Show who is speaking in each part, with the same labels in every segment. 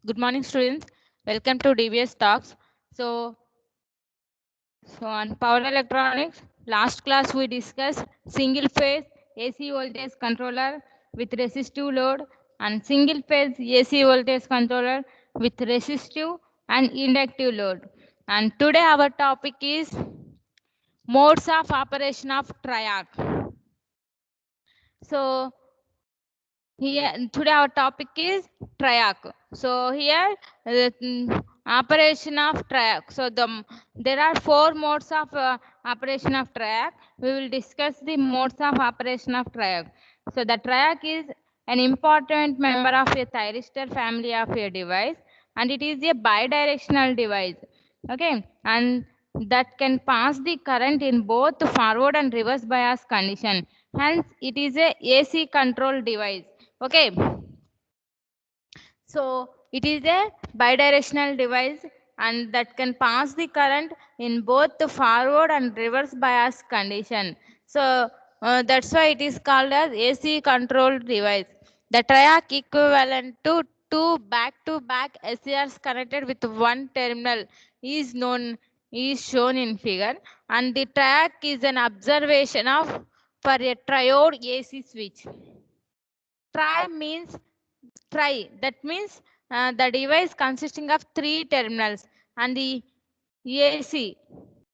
Speaker 1: Good morning, students. Welcome to DBS Talks. So on power electronics, last class we discussed single phase AC voltage controller with resistive load and single phase AC voltage controller with resistive and inductive load. And today our topic is modes of operation of triac. So here today our topic is triac. So here operation of triac. So there are four modes of operation of triac. We will discuss the modes of operation of triac. So the triac is an important member of a thyristor family of a device, and it is a bidirectional device. Okay, and that can pass the current in both forward and reverse bias condition. Hence, it is a AC control device. Okay, so it is a bidirectional device and that can pass the current in both the forward and reverse bias condition. So that's why it is called as AC control device. The triac equivalent to two back-to-back SCRs connected with one terminal is shown in figure, and the triac is an observation of for a triode AC switch. Tri means tri. That means the device consisting of three terminals and the AC.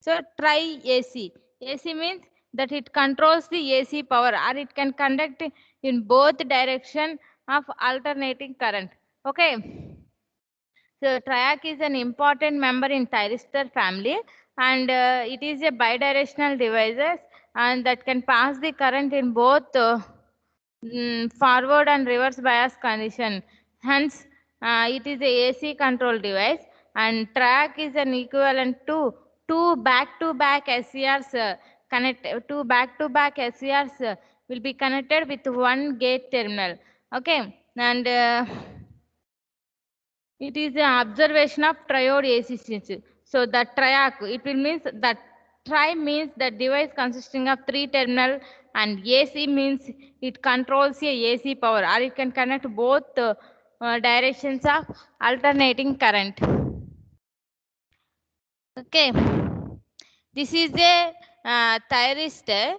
Speaker 1: So tri AC. AC means that it controls the AC power or it can conduct in both direction of alternating current. Okay. So triac is an important member in thyristor family, and it is a bidirectional devices and that can pass the current in both forward and reverse bias condition. Hence, it is a AC control device, and track is an equivalent to two back-to-back SCRs two back-to-back SCRs will be connected with one gate terminal. Okay, and it is an observation of triode AC switch. So the triac, it will means that tri means the device consisting of three terminal, and AC means it controls a AC power or it can connect both directions of alternating current. Okay, this is a thyristor.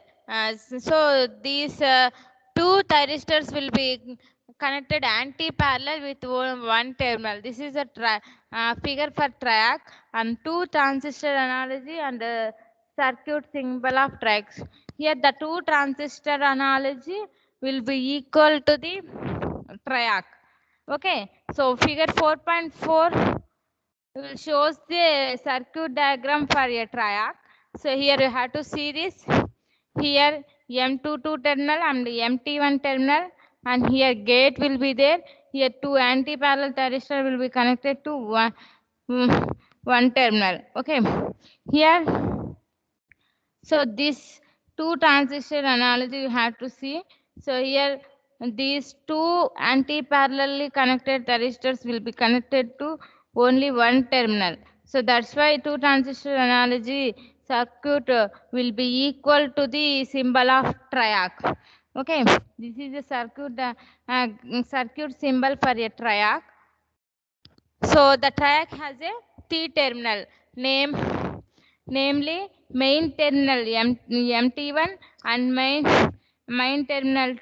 Speaker 1: So these two thyristors will be connected anti-parallel with one terminal. This is a figure for triac and two transistor analogy and circuit symbol of triacs. Here the two transistor analogy will be equal to the triac. Okay, so figure 4.4 shows the circuit diagram for a triac. So here you have to see this. Here M22 terminal and MT1 terminal, and here gate will be there. Here two anti-parallel thyristor will be connected to one terminal. Okay. Here, so this two transistor analogy you have to see. So here these two anti-parallelly connected thyristors will be connected to only one terminal. So that's why two transistor analogy circuit will be equal to the symbol of triac. Okay, this is a circuit symbol for a triac. So the triac has a T terminal namely main terminal MT1 and main terminal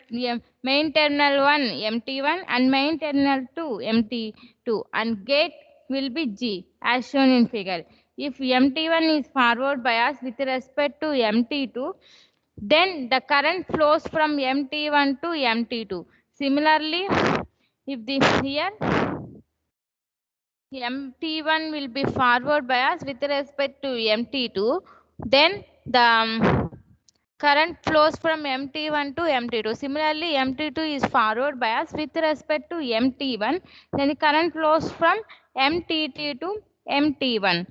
Speaker 1: main terminal 1 MT1 and main terminal 2 MT2, and gate will be G as shown in figure. If MT1 is forward bias with respect to MT2, then the current flows from MT1 to MT2. Similarly, if the here MT1 will be forward bias with respect to MT2, then the current flows from MT1 to MT2. Similarly, MT2 is forward bias with respect to MT1, then the current flows from MT2 to MT1.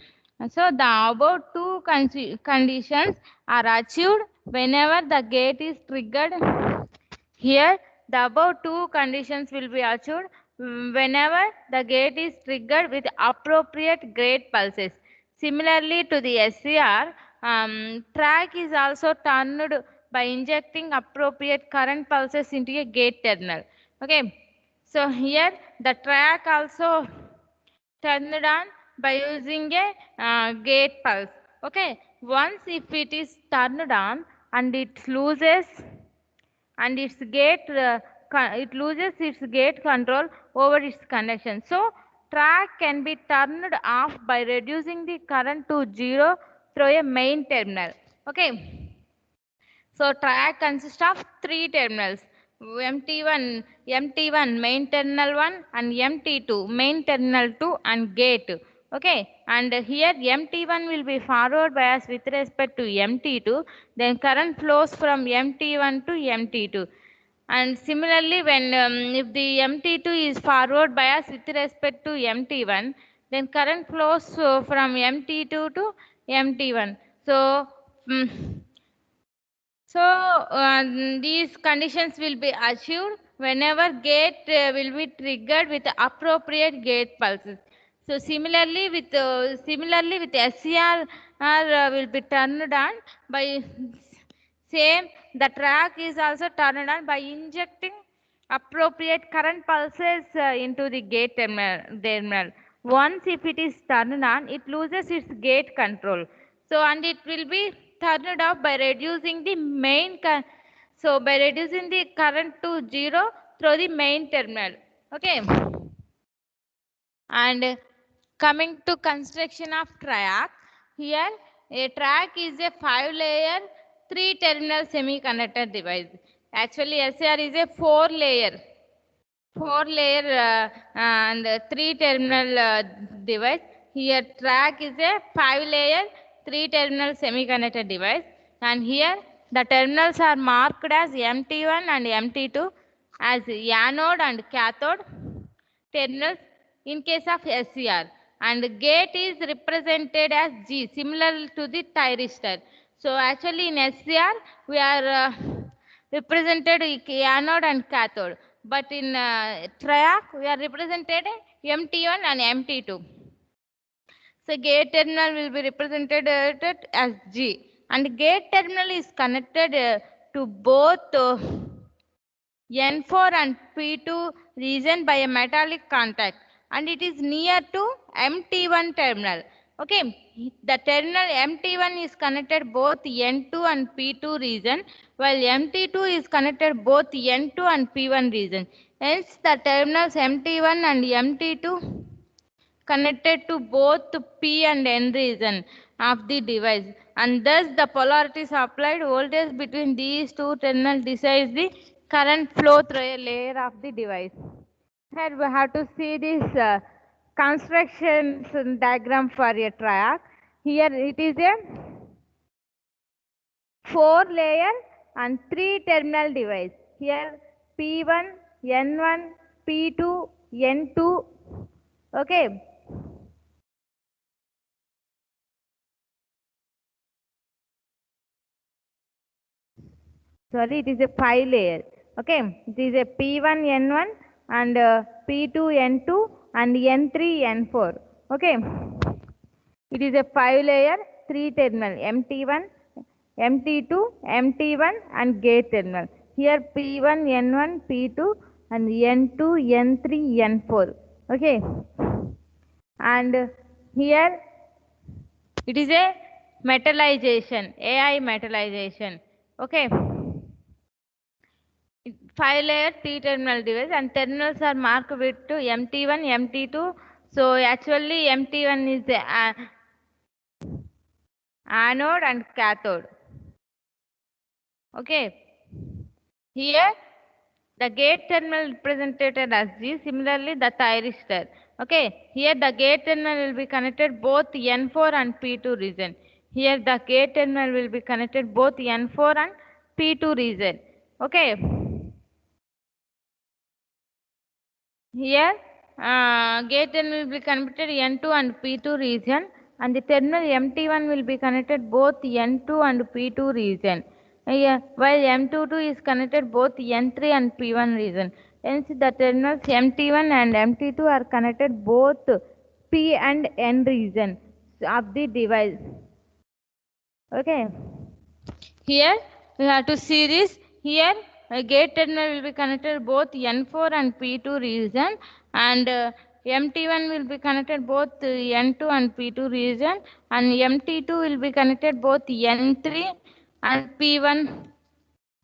Speaker 1: So the above two conditions are achieved whenever the gate is triggered. Here, the above two conditions will be achieved whenever the gate is triggered with appropriate gate pulses. Similarly to the SCR, track is also turned by injecting appropriate current pulses into a gate terminal. Okay, so here the track also turned on by using a gate pulse. Okay, once if it is turned on and it loses and it loses its gate control over its connection. So track can be turned off by reducing the current to zero through a main terminal. Okay. So track consists of three terminals, MT1 main terminal 1 and MT2 main terminal 2 and gate. Okay, and here MT1 will be forward bias with respect to MT2, then current flows from MT1 to MT2. And similarly, when if the MT2 is forward bias with respect to MT1, then current flows from MT2 to MT1. So, these conditions will be achieved whenever gate will be triggered with appropriate gate pulses. So similarly with SCR will be turned on by same. The track is also turned on by injecting appropriate current pulses into the gate terminal. Once if it is turned on, it loses its gate control. So and it will be turned off by reducing the by reducing the current to zero through the main terminal. Okay. And coming to construction of track, here a track is a 5-layer 3-terminal semiconductor device. Actually SAR is a 4-layer and 3-terminal device. Here track is a 5-layer 3-terminal semiconductor device, and here the terminals are marked as MT1 and MT2 as anode and cathode terminals in case of SCR, and gate is represented as G, similar to the thyristor. So actually in SCR we are represented anode and cathode, but in triac we are represented MT1 and MT2. So gate terminal will be represented as G, and gate terminal is connected to both N4 and P2 region by a metallic contact, and it is near to MT1 terminal. Okay, the terminal MT1 is connected both N2 and P2 region, while MT2 is connected both N2 and P1 region. Hence, the terminals MT1 and MT2 connected to both P and N region of the device, and thus the polarity supplied voltage between these two terminals decides the current flow through a layer of the device. Here we have to see this construction diagram for a track. Here it is a 4-layer and 3-terminal device. Here P1, N1, P2, N2. Okay. Sorry, it is a 5-layer. Okay, it is a P1, N1 and P2, N2 and N3, N4. Okay, it is a 5-layer 3-terminal MT1, MT2, MT1 and gate terminal. Here P1, N1, P2 and N2, N3, N4. Okay, and here it is a metallization, AI metallization. Okay. 5-layer T-terminal device, and terminals are marked with MT1, MT2. So actually MT1 is the anode and cathode. Okay. Here the gate terminal represented as G. Similarly the thyristor. Okay. Here the gate terminal will be connected both N4 and P2 region. Here the gate terminal will be connected both N4 and P2 region. Okay. Here gate terminal will be connected N2 and P2 region, and the terminal MT1 will be connected both N2 and P2 region. While M22 is connected both N3 and P1 region. Hence the terminals MT1 and MT2 are connected both P and N region of the device. Okay. Here we have to see this. Here a gate terminal will be connected both N4 and P2 region, and MT1 will be connected both N2 and P2 region, and MT2 will be connected both N3 and P1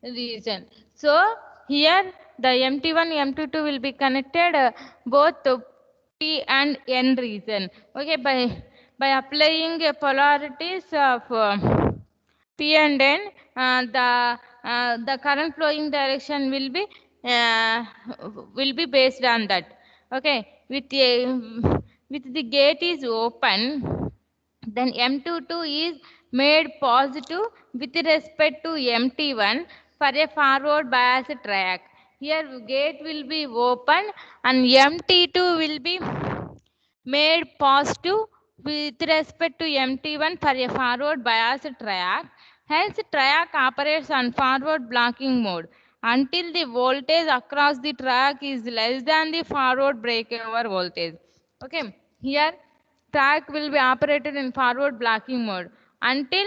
Speaker 1: region. So here the MT1, MT2 will be connected both P and N region. Okay, by applying polarities of P and N, the current flowing direction uh, will be based on that. Okay, with the gate is open, then M22 is made positive with respect to MT1 for a forward bias track. Here gate will be open and MT2 will be made positive with respect to MT1 for a forward bias track. Hence, track operates on forward blocking mode until the voltage across the track is less than the forward breakover voltage. Okay, here track will be operated in forward blocking mode until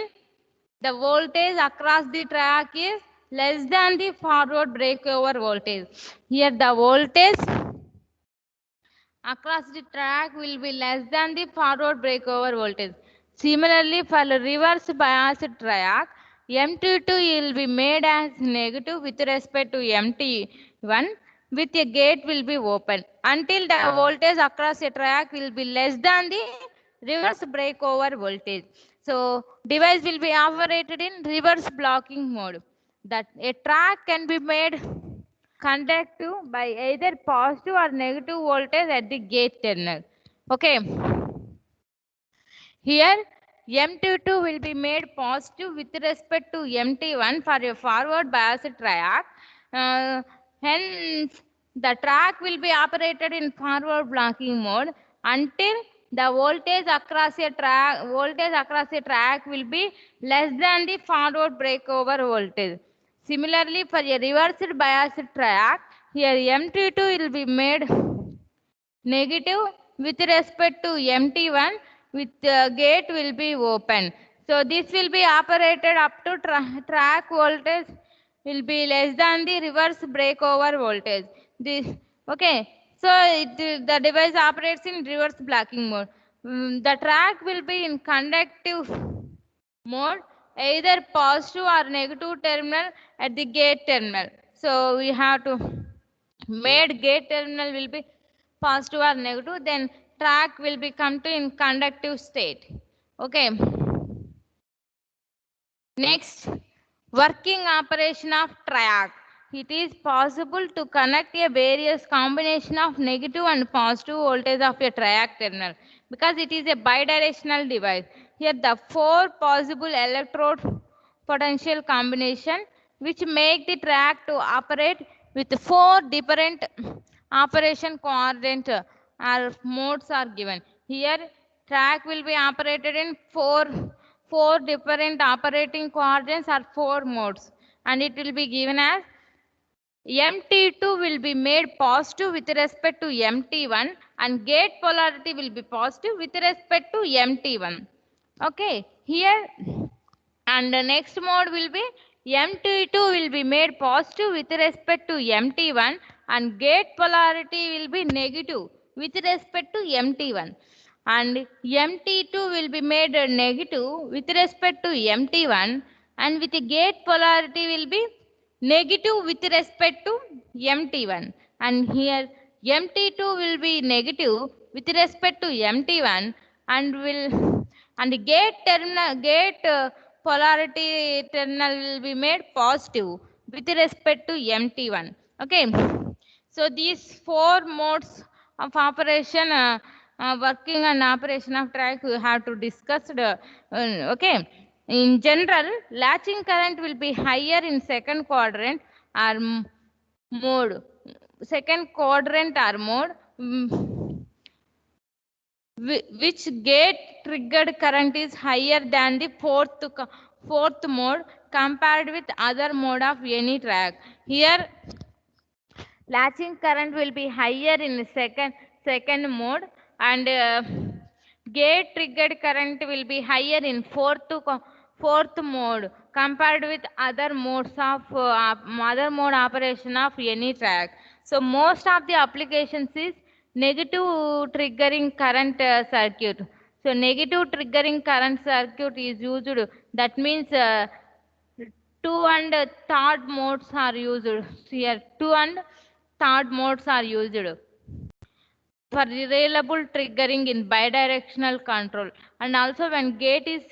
Speaker 1: the voltage across the track is less than the forward breakover voltage. Here the voltage across the track will be less than the forward breakover voltage. Similarly, for the reverse bias track, MT2 will be made as negative with respect to MT1 with a gate will be open until the voltage across a track will be less than the reverse breakover voltage. So, device will be operated in reverse blocking mode. That a track can be made conductive by either positive or negative voltage at the gate terminal. Okay. Here M22 will be made positive with respect to MT1 for a forward bias track. Hence, the track will be operated in forward blocking mode until the voltage across a track will be less than the forward breakover voltage. Similarly, for a reversed bias track, here MT2 will be made negative with respect to MT1 with gate will be open. So this will be operated up to track voltage will be less than the reverse breakover voltage. This okay. So the device operates in reverse blocking mode. The track will be in conductive mode, either positive or negative terminal at the gate terminal. So we have to made gate terminal will be positive or negative, then track will be come to in conductive state. Okay. Next, working operation of track. It is possible to connect a various combination of negative and positive voltage of a track terminal because it is a bidirectional device. Here the four possible electrode potential combination which make the track to operate with four different operation coordinate or modes are given. Here track will be operated in four different operating coordinates or four modes, and it will be given as MT2 will be made positive with respect to MT1 and gate polarity will be positive with respect to MT1. Okay, here and the next mode will be MT2 will be made positive with respect to MT1 and gate polarity will be negative with respect to MT1 and MT2 will be made negative with respect to MT1 and with the gate polarity will be negative with respect to MT1 and here MT2 will be negative with respect to MT1 and will and the gate polarity terminal will be made positive with respect to MT1. Okay, so these four modes of operation working and operation of track we have to discuss okay. In general, latching current will be higher in second quadrant or mode. Second quadrant or mode, which gate triggered current is higher than the fourth mode compared with other mode of any track. Here latching current will be higher in second mode and gate triggered current will be higher in fourth mode compared with other modes of other mode operation of any track. So most of the applications is negative triggering current circuit. So negative triggering current circuit is used. That means 2 and third modes are used. Here 2 and third modes are used for reliable triggering in bidirectional control, and also when gate is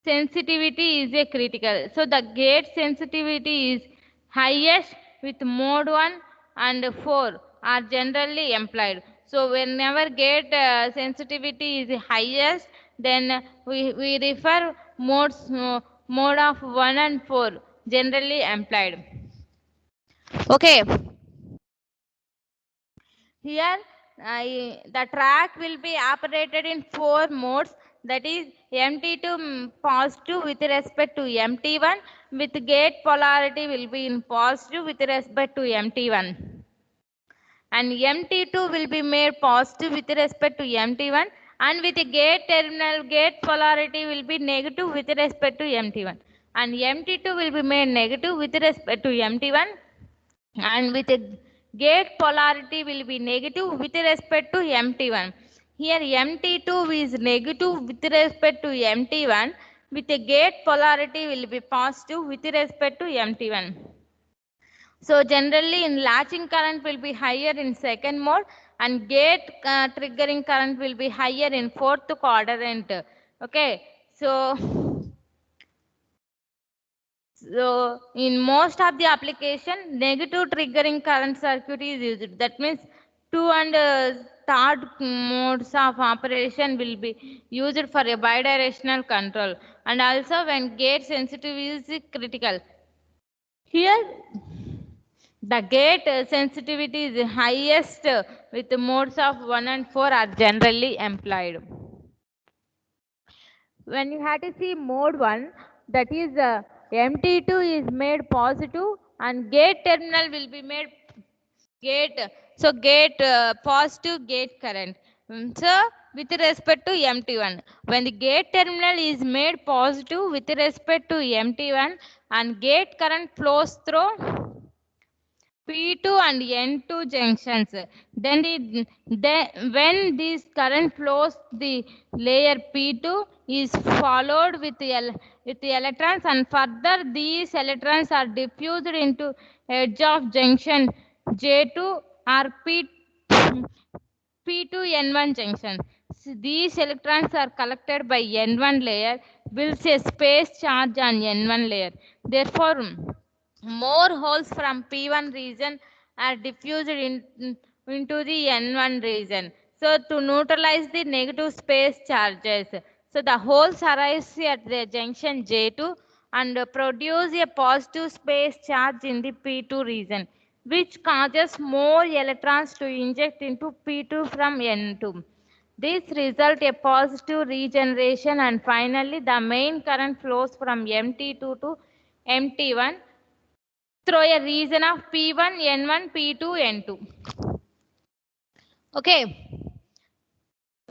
Speaker 1: sensitivity is a critical. So the gate sensitivity is highest with mode 1 and 4 are generally employed. So whenever gate sensitivity is highest, then we refer mode of 1 and 4 generally employed. Okay. Here, the track will be operated in 4 modes, that is MT2 positive with respect to MT1, with gate polarity will be in positive with respect to MT1. And MT2 will be made positive with respect to MT1, and with a gate terminal, gate polarity will be negative with respect to MT1. And MT2 will be made negative with respect to MT1, and with a gate polarity will be negative with respect to MT1. Here MT2 is negative with respect to MT1, with a gate polarity will be positive with respect to MT1. So generally in latching current will be higher in second mode, and gate triggering current will be higher in fourth quadrant. Okay, so in most of the application, negative triggering current circuit is used. That means 2 and third modes of operation will be used for a bidirectional control, and also when gate sensitivity is critical. Here the gate sensitivity is highest with the modes of 1 and 4 are generally employed. When you have to see mode 1, that is MT2 is made positive and gate terminal will be made gate. So gate positive gate current. So with respect to MT1, when the gate terminal is made positive with respect to MT1 and gate current flows through P2 and N2 junctions, then when this current flows, the layer P2 is followed with the electrons, and further these electrons are diffused into edge of junction J2 or P2N1 junction. So these electrons are collected by N1 layer, builds a space charge on N1 layer. Therefore, more holes from P1 region are diffused into the N1 region. So to neutralize the negative space charges, so the holes arise at the junction J2 and produce a positive space charge in the P2 region, which causes more electrons to inject into P2 from N2. This results a positive regeneration, and finally the main current flows from MT2 to MT1 through a region of P1, N1, P2, N2. Okay,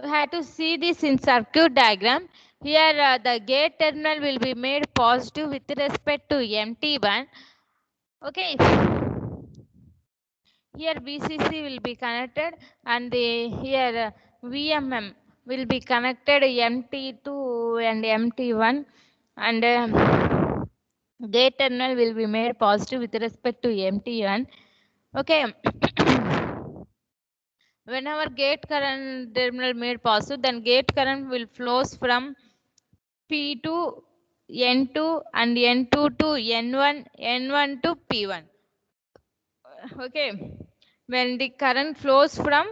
Speaker 1: we have to see this in circuit diagram. Here the gate terminal will be made positive with respect to MT1. Okay, here VCC will be connected, and here VMM will be connected MT2 and MT1, and gate terminal will be made positive with respect to MT1. Okay. Whenever gate current terminal made positive, then gate current will flows from P2, N2 and N2 to N1, N1 to P1. Okay. When the current flows from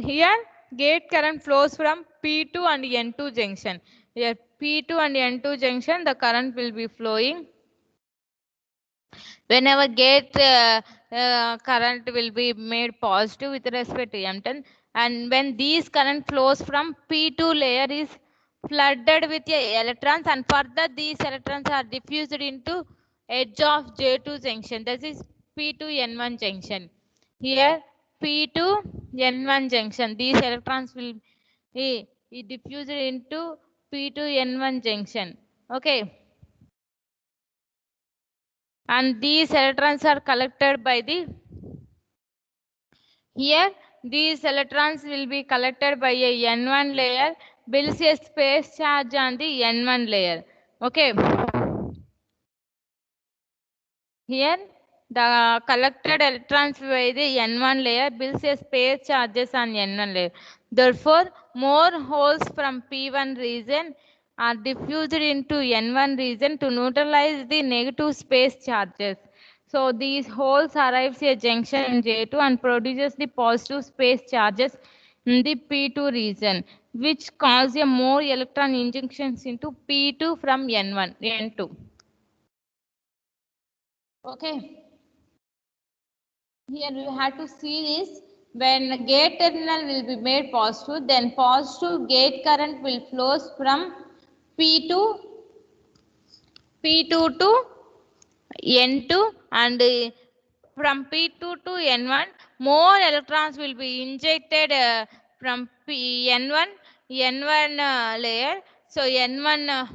Speaker 1: here, gate current flows from P2 and N2 junction. Here P2 and N2 junction, the current will be flowing. Whenever gate current will be made positive with respect to M10, and when these current flows from P2 layer is flooded with electrons, and further these electrons are diffused into edge of J2 junction. This is P2N1 junction. Here P2N1 junction. These electrons will be diffused into P2N1 junction. Okay. And these electrons are collected by the here these electrons will be collected by a N1 layer, builds a space charge on the N1 layer. Okay. Here, the collected electrons by the N1 layer builds a space charges on N1 layer. Therefore, more holes from P1 region are diffused into N1 region to neutralize the negative space charges. So, these holes arrives at a junction in J2 and produces the positive space charges in the P2 region, which cause a more electron injections into P2 from N1, N2. Okay. Here we have to see this. When gate terminal will be made positive, then positive gate current will flows from P2 to N2 and from P2 to N1 more electrons will be injected from N1 layer. So N1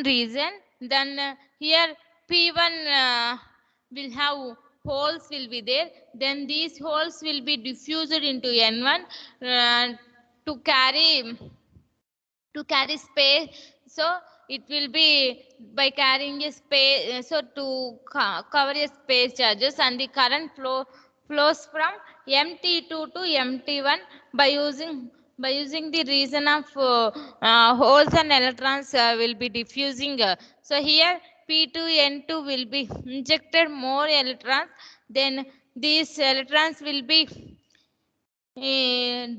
Speaker 1: region, then here P1 will have holes will be there, then these holes will be diffused into N1 to carry space. So it will be by carrying a space, so to cover a space charges, and the current flows from MT2 to MT1 by using the reason of holes and electrons will be diffusing. So here P2 N2 will be injected more electrons, then these electrons will be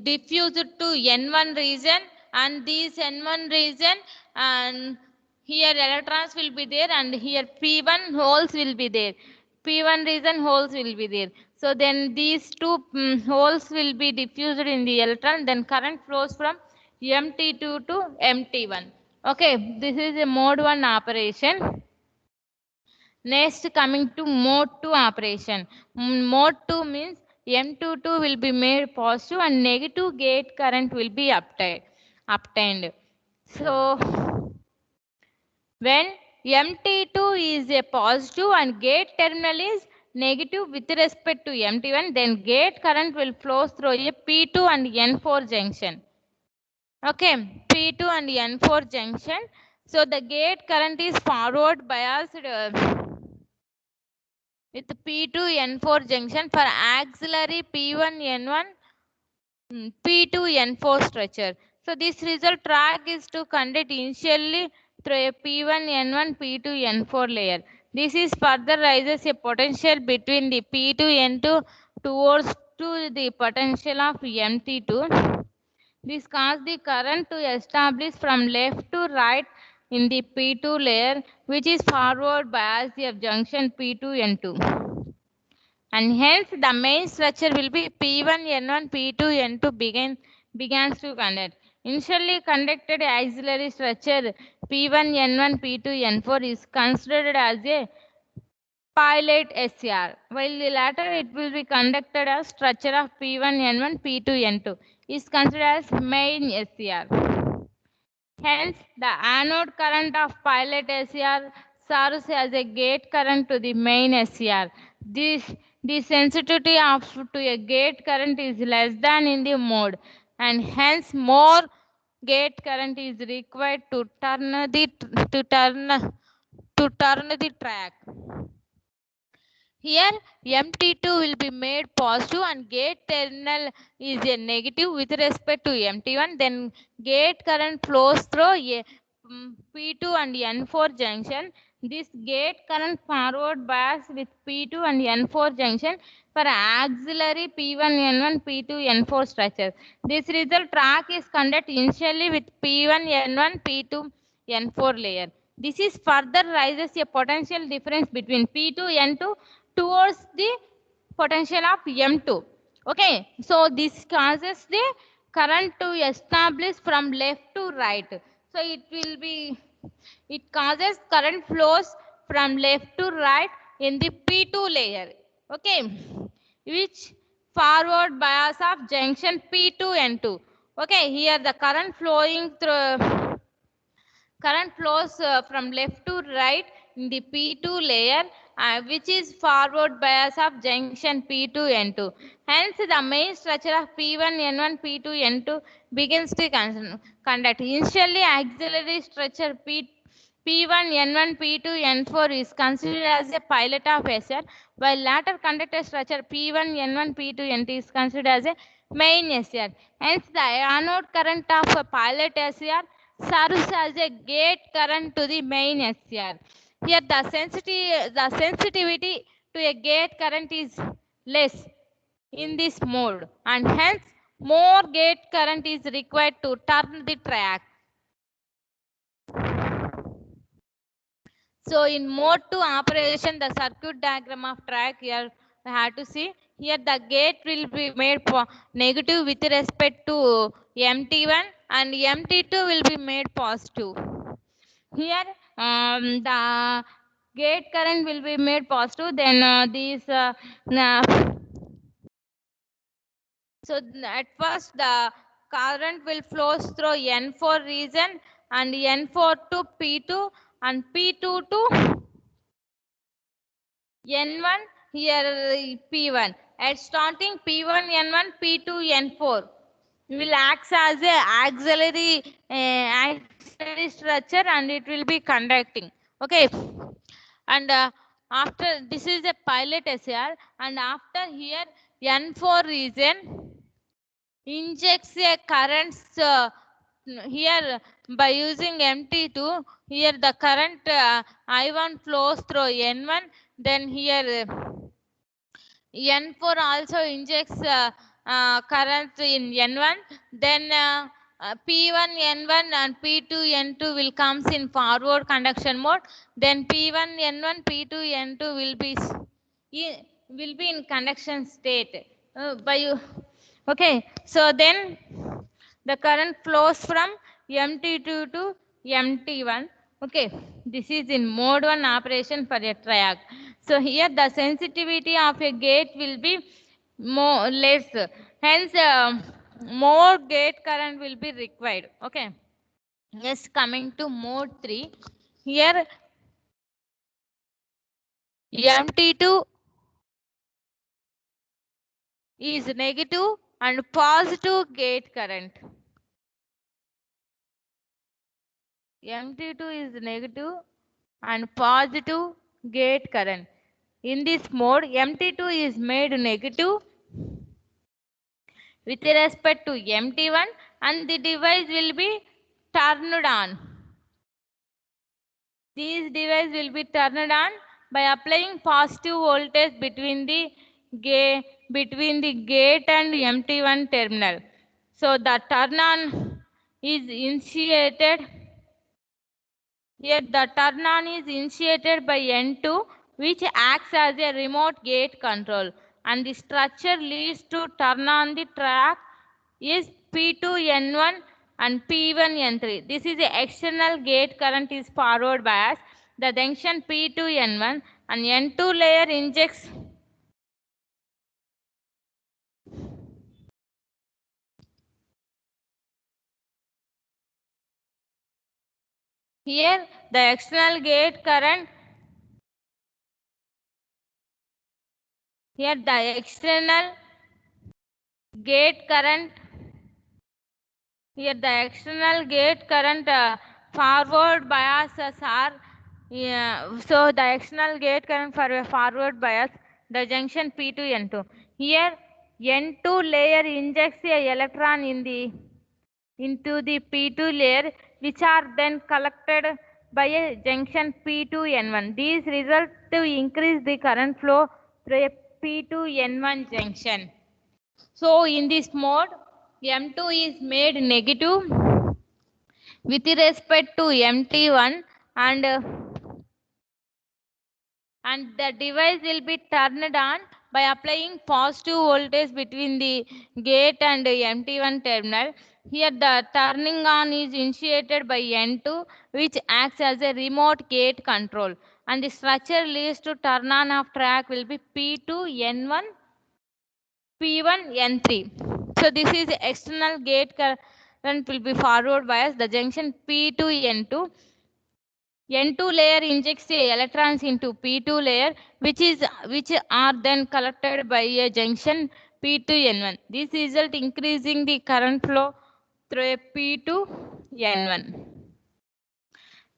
Speaker 1: diffused to N1 region, and this N1 region, and here electrons will be there, and here P1 holes will be there. P1 region holes will be there. So then these two holes will be diffused in the electron, then current flows from MT2 to MT1. Okay, this is a mode 1 operation. Next, coming to mode 2 operation. Mode 2 means M22 will be made positive and negative gate current will be obtained. So, when MT2 is a positive and gate terminal is negative with respect to MT1, then gate current will flow through a P2 and N4 junction. Okay, P2 and N4 junction. So, the gate current is forward biased with P2 N4 junction for auxiliary P1 N1 P2 N4 structure. So this result track is to conduct initially through a P1 N1 P2 N4 layer. This is further raises a potential between the P2 N2 towards to the potential of MT2. This causes the current to establish from left to right in the P2 layer, which is forward bias of junction P2 N2. And hence the main structure will be P1 N1 P2 N2 begins to conduct. Initially conducted auxiliary structure P1 N1 P2 N4 is considered as a pilot SCR, while the latter it will be conducted as structure of P1 N1 P2 N2 is considered as main SCR. Hence, the anode current of pilot SCR serves as a gate current to the main SCR. The sensitivity of to a gate current is less than in the mode, and hence more gate current is required to turn the track. Here MT2 will be made positive and gate terminal is a negative with respect to MT1. Then gate current flows through a P2 and N4 junction. This gate current forward bias with P2 and N4 junction for auxiliary P1 N1 P2 N4 structure. This result track is conducted initially with P1 N1 P2 N4 layer. This is further raises a potential difference between P2 N2 towards the potential of M2. Okay, so this causes the current to establish from left to right. So it causes current flows from left to right in the P2 layer. Okay, which forward bias of junction P2 N2. Okay, here the current flows from left to right in the P2 layer, which is forward bias of junction P2 N2. Hence, the main structure of P1 N1 P2 N2 begins to conduct. Initially, auxiliary structure P1 N1 P2 N4 is considered as a pilot of SR, while later conductor structure P1 N1 P2 N2 is considered as a main SR. Hence, the anode current of a pilot SR serves as a gate current to the main SR. Here the sensitivity to a gate current is less in this mode, and hence more gate current is required to turn the track. So in mode 2 operation, the circuit diagram of track here we have to see. Here the gate will be made negative with respect to MT1 and MT2 will be made positive. Here the gate current will be made positive, then so at first the current will flows through N4 region and N4 to P2 and P2 to N1, here P1. At starting P1 N1 P2 N4 will act as a auxiliary structure and it will be conducting. Okay, and after this is a pilot SR, and after here N4 region injects a currents here by using MT2. Here the current I1 flows through N1, then here N4 also injects current in N1, then P1 N1 and P2 N2 will comes in forward conduction mode, then P1 N1 P2 N2 will be in conduction state okay. So then the current flows from MT2 to MT1. Okay, this is in mode 1 operation for a triac. So here the sensitivity of a gate will be more less. Hence, more gate current will be required. Okay. Yes, coming to mode 3. Here MT2 is negative and positive gate current. MT2 is negative and positive gate current. In this mode, MT2 is made negative with respect to MT1 and the device will be turned on. This device will be turned on by applying positive voltage between the gate and MT1 terminal. So the turn on is initiated. Here the turn on is initiated by N2, which acts as a remote gate control, and the structure leads to turn on the track is P2 N1 and P1 N3. This is the external gate current is forward bias. The junction P2 N1 and N2 layer injects here the external gate current. Here the external gate current. Here the external gate current forward biases are so the external gate current for a forward bias, the junction P2 N2. Here N2 layer injects a electron into the P2 layer, which are then collected by a junction P2 N1. These result to increase the current flow through a P2 N1 junction. So in this mode, M2 is made negative with respect to MT1 and the device will be turned on by applying positive voltage between the gate and MT1 terminal. Here the turning on is initiated by N2, which acts as a remote gate control, and the structure leads to turn on of track will be P2 N1 P1 N3. So this is external gate current will be forward bias, the junction P2 N2. N2 layer injects the electrons into P2 layer, which are then collected by a junction P2N1. This result increasing the current flow through a P2N1.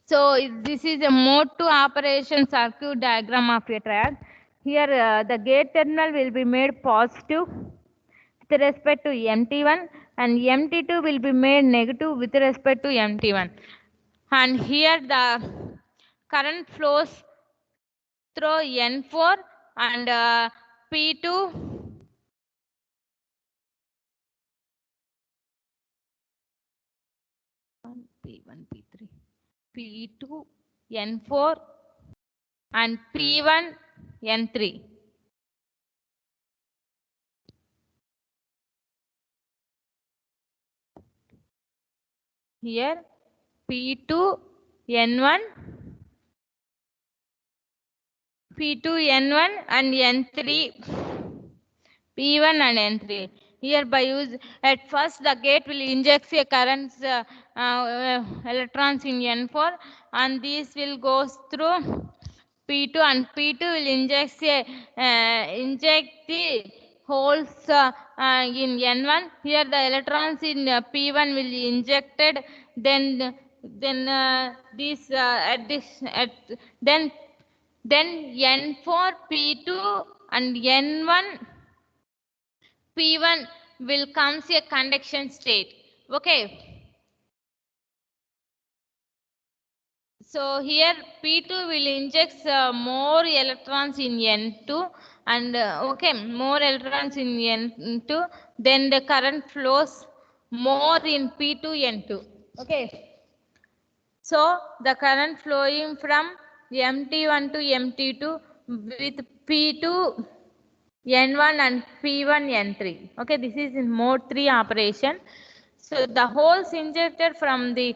Speaker 1: So this is a mode 2 operation circuit diagram of a triad. Here the gate terminal will be made positive with respect to MT1 and MT2 will be made negative with respect to MT1. And here the current flows through N4 and P2 P1 P3 P2 N4 and P1 N3. Here P2 N1 P2 N1 and N3 P1 and N3. Here by use at first the gate will inject a current electrons in N4 and this will go through P2 and P2 will inject the holes in N1. Here the electrons in P1 will be injected. Then this at this at then N4 P2 and N1 P1 will comes a conduction state. Okay. So here P2 will inject more electrons in N2 and okay, more electrons in N2, then the current flows more in P2 N2. Okay. So the current flowing from MT1 to MT2 with P2 N1 and P1 N3. Okay, this is in mode 3 operation. So the holes injected from the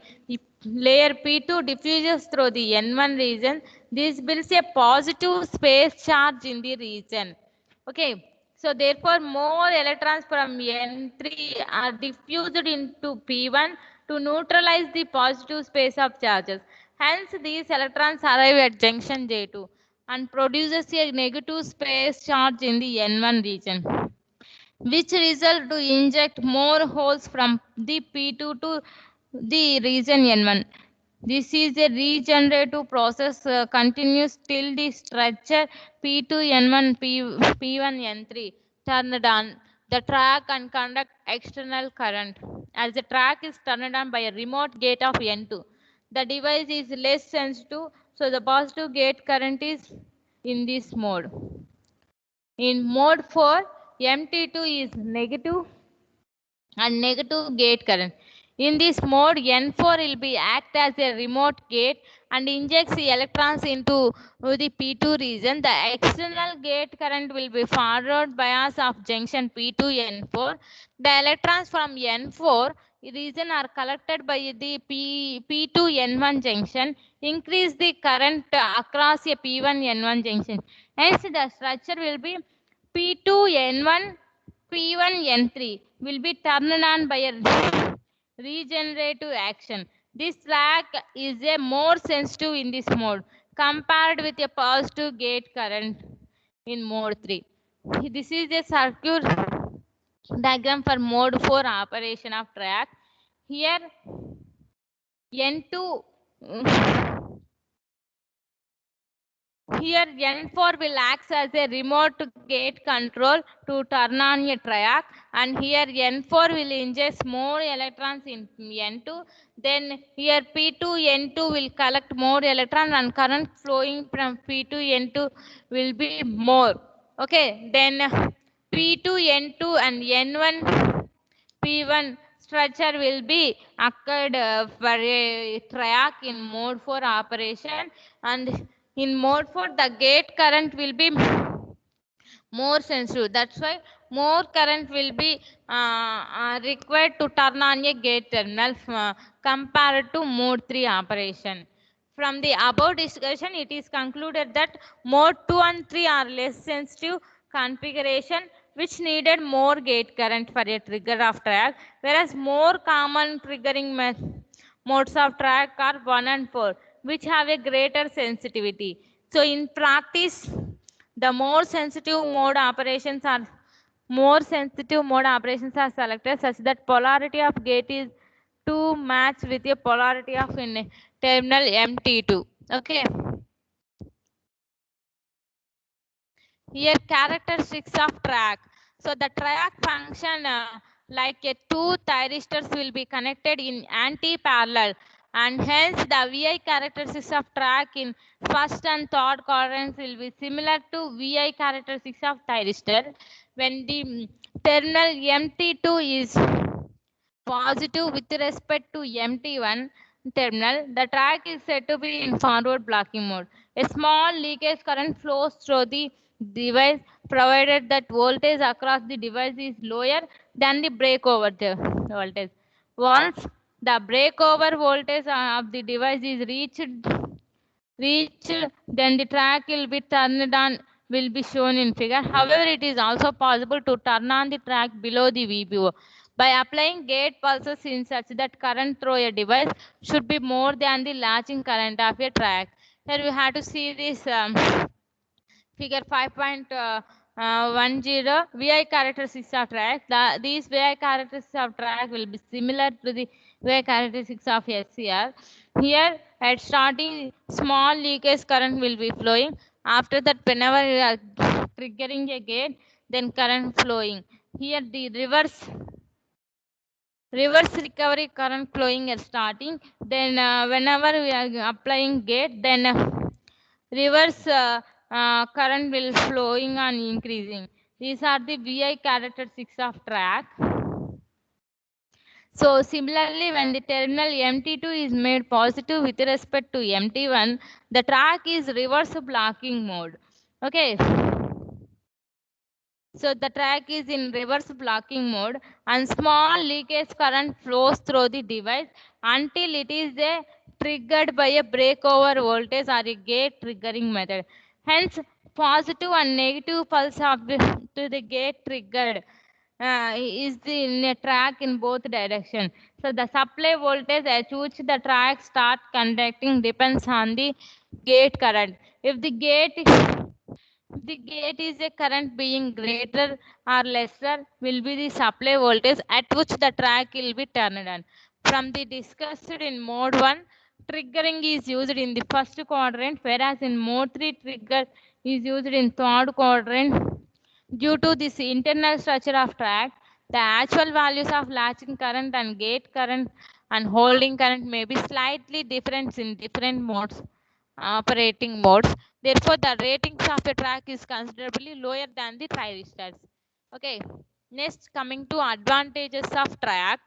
Speaker 1: layer P2 diffuses through the N1 region. This builds a positive space charge in the region. Okay, so therefore more electrons from N3 are diffused into P1 to neutralize the positive space of charges. Hence these electrons arrive at junction J2 and produces a negative space charge in the N1 region, which result to inject more holes from the P2 to the region N1. This is a regenerative process continues till the structure P2N1 P1N3 turned on the track and conduct external current. As the track is turned on by a remote gate of N2, the device is less sensitive, so the positive gate current is in this mode. In mode 4, MT2 is negative and negative gate current. In this mode, N4 will be act as a remote gate and injects the electrons into the P2 region. The external gate current will be forward bias of junction P2 N4. The electrons from N4 region are collected by the P2 N1 junction, increase the current across a P1 N1 junction. Hence, the structure will be P2 N1 P1 N3 will be turned on by a regenerative action. This track is a more sensitive in this mode compared with a positive gate current in mode 3. This is a circuit diagram for mode 4 operation of track. Here N2 here N4 will act as a remote gate control to turn on a track, and here N4 will inject more electrons in N2. Then here P2 N2 will collect more electrons and current flowing from P2 N2 will be more. Okay, then P2 N2 and N1 P1 structure will be occurred for a track in mode 4 operation, and in mode 4 the gate current will be more sensitive. That's why more current will be required to turn on a gate terminal compared to mode 3 operation. From the above discussion, it is concluded that mode 2 and 3 are less sensitive configuration which needed more gate current for a trigger of track, whereas more common triggering modes of track are 1 and 4. which have a greater sensitivity. So in practice, the more sensitive mode operations are selected such that polarity of gate is to match with a polarity of in terminal MT2. Okay. Here characteristics of track. So the track function like a two thyristors will be connected in anti-parallel, and hence the VI characteristics of track in first and third quadrants will be similar to VI characteristics of thyristor. When the terminal MT2 is positive with respect to MT1 terminal, the track is said to be in forward blocking mode. A small leakage current flows through the device provided that voltage across the device is lower than the breakover voltage. Once the breakover voltage of the device is reached, then the track will be turned on, will be shown in figure. However, it is also possible to turn on the track below the VBO by applying gate pulses in such that current through a device should be more than the latching current of a track. Here we have to see this figure 5.10 VI characteristics of track. These VI characteristics of track will be similar to the VI characteristics of SCR. Here at starting, small leakage current will be flowing. After that, whenever you are triggering a gate, then current flowing. Here the reverse recovery current flowing is starting. Then whenever we are applying gate, then reverse current will flowing and increasing. These are the VI characteristics of track. So similarly, when the terminal MT2 is made positive with respect to MT1, the track is reverse blocking mode. Okay. So the track is in reverse blocking mode and small leakage current flows through the device until it is triggered by a breakover voltage or a gate triggering method. Hence, positive and negative pulse of to the gate triggered is in a track in both directions. So the supply voltage at which the track start conducting depends on the gate current. If the gate is a current being greater or lesser will be the supply voltage at which the track will be turned on. From the discussed in mode 1, triggering is used in the first quadrant, whereas in mode 3, trigger is used in third quadrant. Due to this internal structure of track, the actual values of latching current and gate current and holding current may be slightly different in different modes, operating modes. Therefore, the ratings of a track is considerably lower than the thyristors. Okay. Next, coming to advantages of track.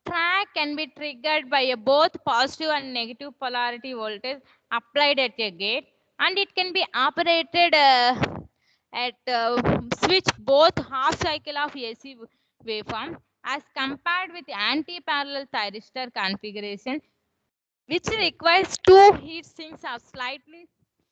Speaker 1: Track can be triggered by a both positive and negative polarity voltage applied at a gate, and it can be operated at switch both half cycle of AC waveform as compared with anti-parallel thyristor configuration, which requires two heat sinks of slightly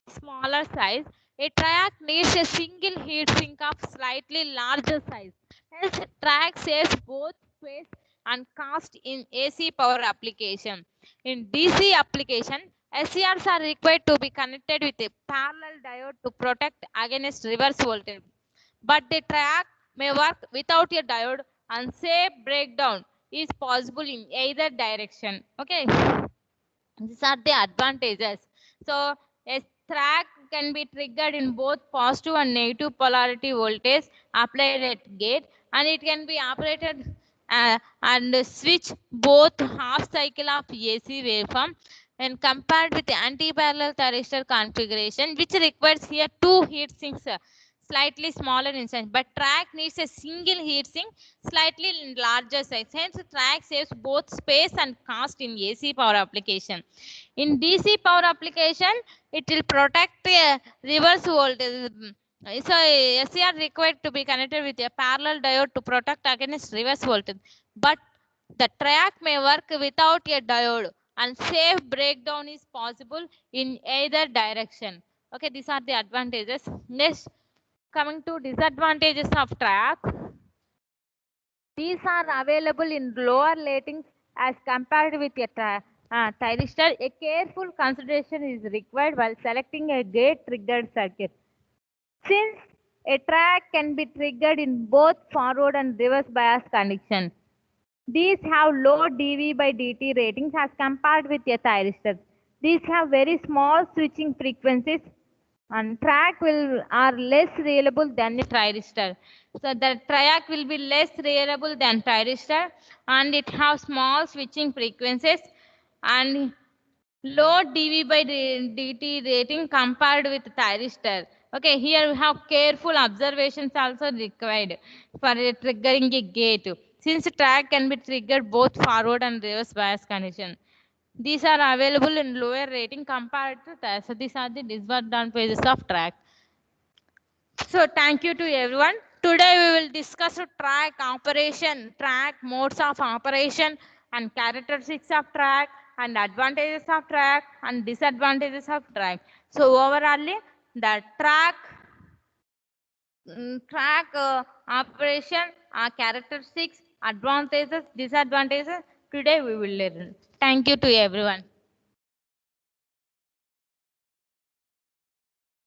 Speaker 1: smaller size. A track needs a single heat sink of slightly larger size. Hence, track saves both space and cost in AC power application. In DC application, SCRs are required to be connected with a parallel diode to protect against reverse voltage. But the track may work without a diode and safe breakdown is possible in either direction. Okay. These are the advantages. So a track can be triggered in both positive and negative polarity voltage applied at gate, and it can be operated and switch both half cycle of AC waveform and compared with the anti-parallel thyristor configuration, which requires here two heat sinks slightly smaller in size, but track needs a single heat sink slightly larger size. Hence, track saves both space and cost in AC power application. In DC power application, it will protect the reverse voltage. So, SCR required to be connected with a parallel diode to protect against reverse voltage. But the track may work without a diode and safe breakdown is possible in either direction. Okay, these are the advantages. Next, coming to disadvantages of track. These are available in lower ratings as compared with a Thyristor, a careful consideration is required while selecting a gate-triggered circuit. Since a track can be triggered in both forward and reverse bias condition, these have low dV by dt ratings as compared with a thyristor. These have very small switching frequencies and track are less reliable than the thyristor. So the track will be less reliable than thyristor and it has small switching frequencies and low dV by dt rating compared with thyristor. Okay, here we have careful observations also required for triggering a gate. Since track can be triggered both forward and reverse bias condition. These are available in lower rating compared to that. So these are the disadvantages of track. So thank you to everyone. Today we will discuss track operation, track modes of operation and characteristics of track and advantages of track and disadvantages of track. So overall, the track operation, characteristics, advantages, disadvantages, today we will learn. Thank you to everyone.